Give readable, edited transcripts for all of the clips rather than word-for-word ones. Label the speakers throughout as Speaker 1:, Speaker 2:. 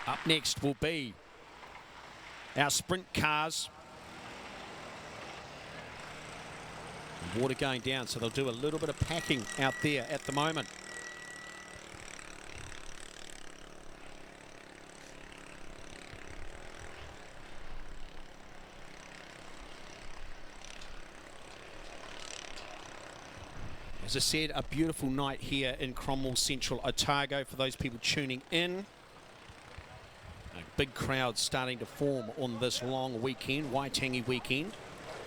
Speaker 1: Up next will be our sprint cars. Water going down, so they'll do a little bit of packing out there at the moment. As I said, a beautiful night here in Cromwell Central, Otago, for those people tuning in. A big crowd starting to form on this long weekend, Waitangi weekend.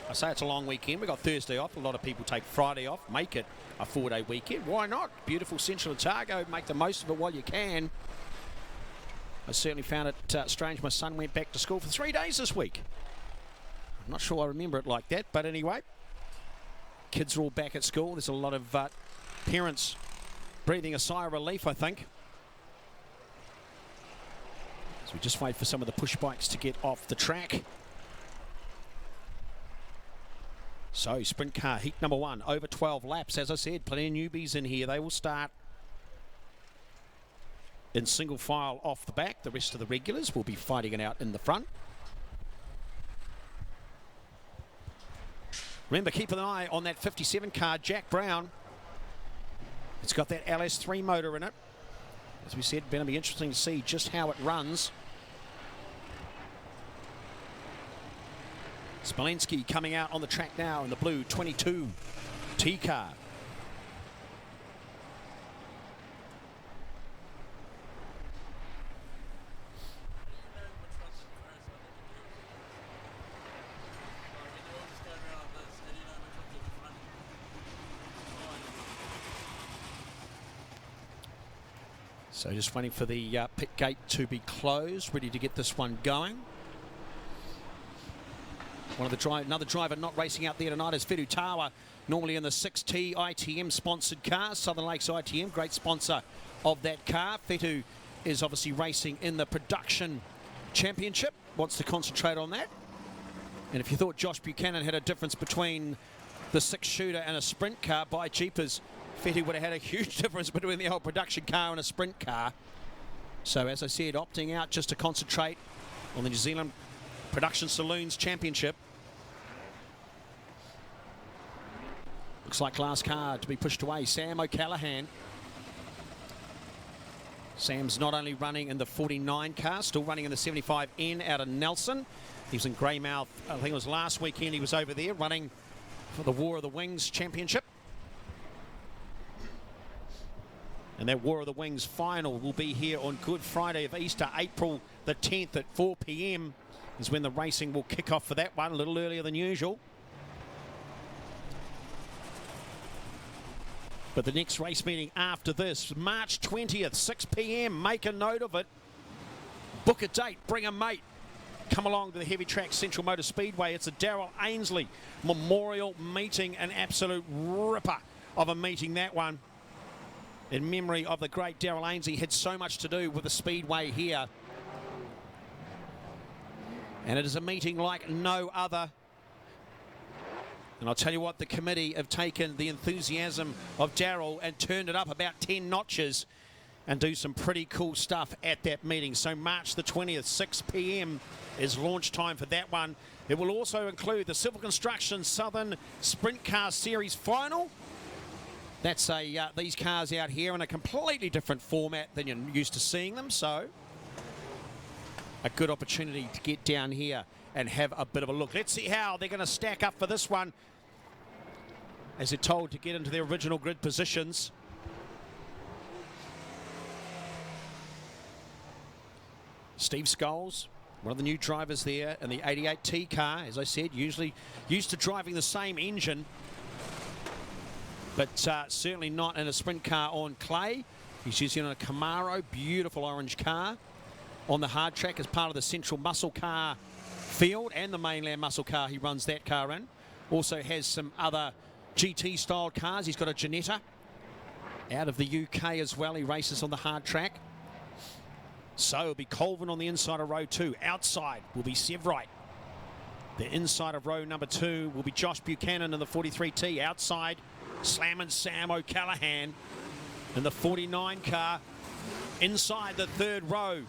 Speaker 1: I say it's a long weekend. We've got Thursday off. A lot of people take Friday off, make it a 4-day weekend. Why not? Beautiful Central Otago. Make the most of it while you can. I certainly found it strange. My son went back to school for 3 days this week. I'm not sure I remember it like that, but anyway. Kids are all back at school. There's a lot of parents breathing a sigh of relief, I think. As we just wait for some of the push bikes to get off the track. So, sprint car, heat number 1, over 12 laps. As I said, plenty of newbies in here. They will start in single file off the back. The rest of the regulars will be fighting it out in the front. Remember, keep an eye on that 57 car, Jack Brown. It's got that LS3 motor in it. As we said, going to be interesting to see just how it runs. Smolinski coming out on the track now in the blue 22 T car. So just waiting for the pit gate to be closed, ready to get this one going. Another driver not racing out there tonight is Ferutawa, normally in the 6T ITM sponsored car. Southern Lakes ITM, great sponsor of that car. Fetu is obviously racing in the production championship, wants to concentrate on that. And if you thought Josh Buchanan had a difference between the 6-shooter and a sprint car, by jeepers, Fetu would have had a huge difference between the old production car and a sprint car. So as I said, opting out just to concentrate on the New Zealand Production Saloons Championship. Looks like last car to be pushed away, Sam O'Callaghan. Sam's not only running in the 49 car, still running in the 75N out of Nelson. He was in Greymouth, I think it was last weekend he was over there running for the War of the Wings Championship. And that War of the Wings final will be here on Good Friday of Easter, April the 10th at 4 p.m. is when the racing will kick off for that one, a little earlier than usual. But the next race meeting after this, March 20th, 6 p.m. Make a note of it. Book a date, bring a mate. Come along to the heavy track Central Motor Speedway. It's a Darrell Ainsley Memorial Meeting, an absolute ripper of a meeting, that one. In memory of the great Darrell Ainsley, had so much to do with the Speedway here. And it is a meeting like no other. And I'll tell you what, the committee have taken the enthusiasm of Darrell and turned it up about 10 notches and do some pretty cool stuff at that meeting. So March the 20th, 6 p.m. is launch time for that one. It will also include the Civil Construction Southern Sprint Car Series Final. That's these cars out here in a completely different format than you're used to seeing them. So a good opportunity to get down here and have a bit of a look. Let's see how they're going to stack up for this one, as they're told to get into their original grid positions. Steve Scholes, one of the new drivers there in the 88T car, as I said, usually used to driving the same engine, but certainly not in a sprint car on clay. He's using a Camaro, beautiful orange car, on the hard track as part of the Central Muscle Car field and the Mainland Muscle Car he runs that car in. Also has some other GT style cars. He's got a Ginetta out of the UK as well. He races on the hard track. So it'll be Colvin on the inside of row 2. Outside will be Sevrite. The inside of row number 2 will be Josh Buchanan in the 43T. Outside, slamming Sam O'Callaghan in the 49 car. Inside the third row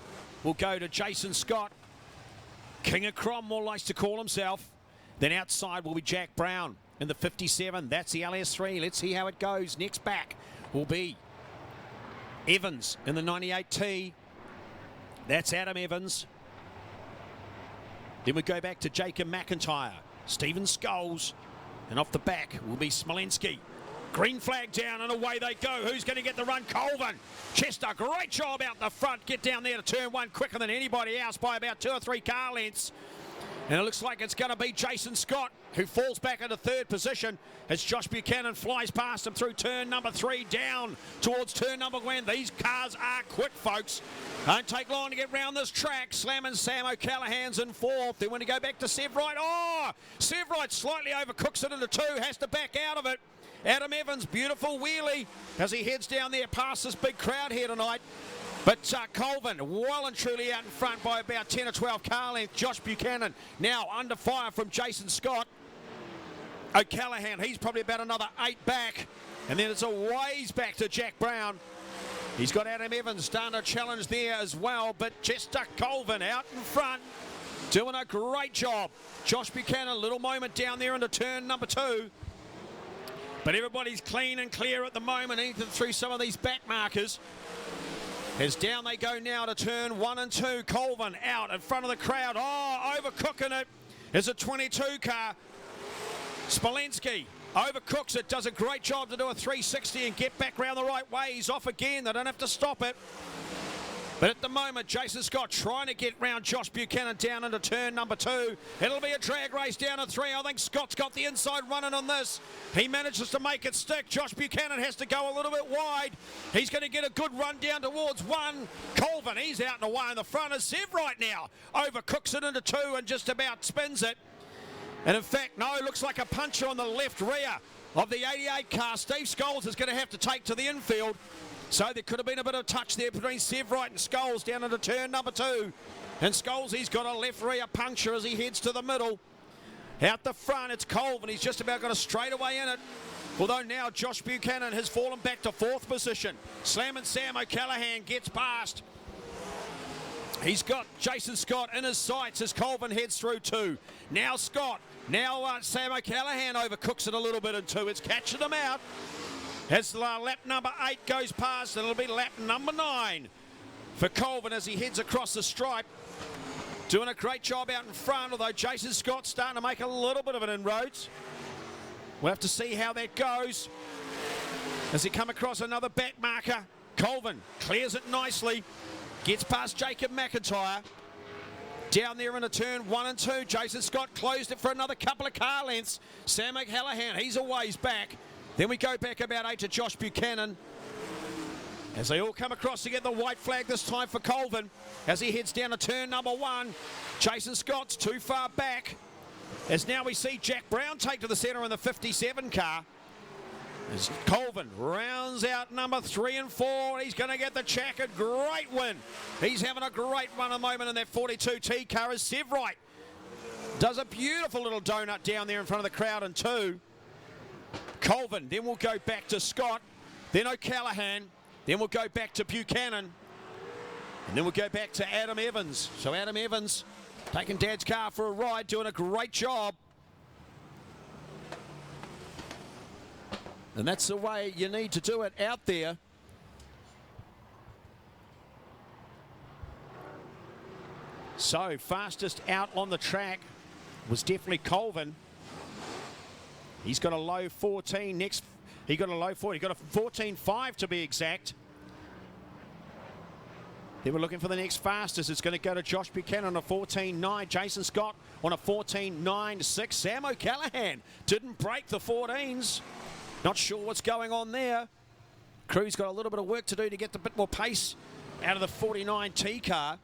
Speaker 1: will go to Jason Scott. King of Cromwell likes to call himself. Then outside will be Jack Brown in the 57. That's the LS3. Let's see how it goes. Next back will be Evans in the 98T. That's Adam Evans. Then we go back to Jacob McIntyre, Stephen Scholes, and off the back will be Smolenski. Green flag down and away they go. Who's going to get the run? Colvin. Chester, great job out the front. Get down there to turn one quicker than anybody else by about 2 or 3 car lengths. And it looks like it's going to be Jason Scott who falls back into third position as Josh Buchanan flies past him through turn number 3 down towards turn number 1. These cars are quick, folks. Don't take long to get round this track. Slam and Sam O'Callaghan's in 4th. Then when you go back to Sev Wright, Sev Wright slightly overcooks it into 2, has to back out of it. Adam Evans, beautiful wheelie as he heads down there past this big crowd here tonight. But Colvin well and truly out in front by about 10 or 12 car length. Josh Buchanan now under fire from Jason Scott. O'Callaghan, he's probably about another 8 back. And then it's a ways back to Jack Brown. He's got Adam Evans starting a challenge there as well. But Chester Colvin out in front, doing a great job. Josh Buchanan, a little moment down there into turn number 2. But everybody's clean and clear at the moment, even through some of these back markers. As down they go now to turn 1 and 2. Colvin out in front of the crowd. Overcooking it is a 22 car. Smolenski overcooks it, does a great job to do a 360 and get back round the right way. He's off again. They don't have to stop it. But at the moment, Jason Scott trying to get round Josh Buchanan down into turn number 2. It'll be a drag race down to 3. I think Scott's got the inside running on this. He manages to make it stick. Josh Buchanan has to go a little bit wide. He's going to get a good run down towards 1. Colvin, he's out and away in the front. As Sev right now overcooks it into 2 and just about spins it. And in fact, no, looks like a puncher on the left rear of the 88 car. Steve Scholes is going to have to take to the infield. So there could have been a bit of touch there between Sev Wright and Scholes down into turn number 2. And Scholes, he's got a left rear puncture as he heads to the middle. Out the front, it's Colvin. He's just about got a straightaway in it. Although now Josh Buchanan has fallen back to 4th position. Slam and Sam O'Callaghan gets past. He's got Jason Scott in his sights as Colvin heads through 2. Now Scott. Now Sam O'Callaghan overcooks it a little bit in 2. It's catching them out. As lap number 8 goes past, it'll be lap number 9 for Colvin as he heads across the stripe. Doing a great job out in front, although Jason Scott's starting to make a little bit of an inroads. We'll have to see how that goes. As he come across another back marker, Colvin clears it nicely, gets past Jacob McIntyre. Down there in a turn 1 and 2, Jason Scott closed it for another couple of car lengths. Sam O'Callaghan, he's a ways back. Then we go back about 8 to Josh Buchanan. As they all come across to get the white flag this time for Colvin. As he heads down to turn number 1. Jason Scott's too far back. As now we see Jack Brown take to the centre in the 57 car. As Colvin rounds out number 3 and 4. He's going to get the checkered. Great win. He's having a great run at the moment in that 42T car as Sev Wright does a beautiful little donut down there in front of the crowd in 2. Colvin, then we'll go back to Scott, then O'Callaghan, then we'll go back to Buchanan, and then we'll go back to Adam Evans. So Adam Evans taking Dad's car for a ride, doing a great job. And that's the way you need to do it out there. So fastest out on the track was definitely Colvin. He's got a low 14 next. He got a low 40. He got a 14.5 to be exact. They were looking for the next fastest. It's going to go to Josh Buchanan on a 14.9. Jason Scott on a 14.96. Sam O'Callaghan didn't break the 14s. Not sure what's going on there. Crew's got a little bit of work to do to get a bit more pace out of the 49T car.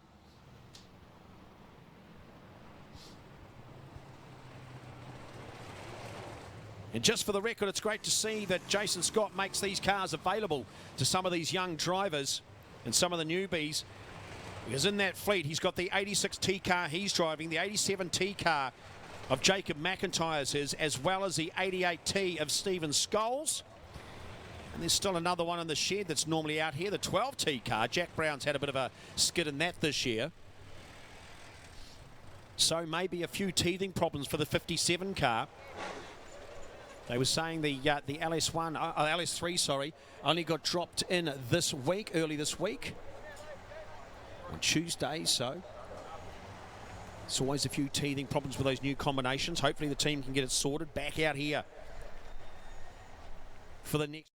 Speaker 1: And just for the record, it's great to see that Jason Scott makes these cars available to some of these young drivers and some of the newbies. Because in that fleet, he's got the 86T car he's driving, the 87T car of Jacob McIntyre's his, as well as the 88T of Stephen Scholes. There's still another one in the shed that's normally out here, the 12T car. Jack Brown's had a bit of a skid in that this year. So maybe a few teething problems for the 57 car. They were saying the LS3, sorry, only got dropped in this week, early this week, on Tuesday. So it's always a few teething problems with those new combinations. Hopefully the team can get it sorted. Back out here for the next.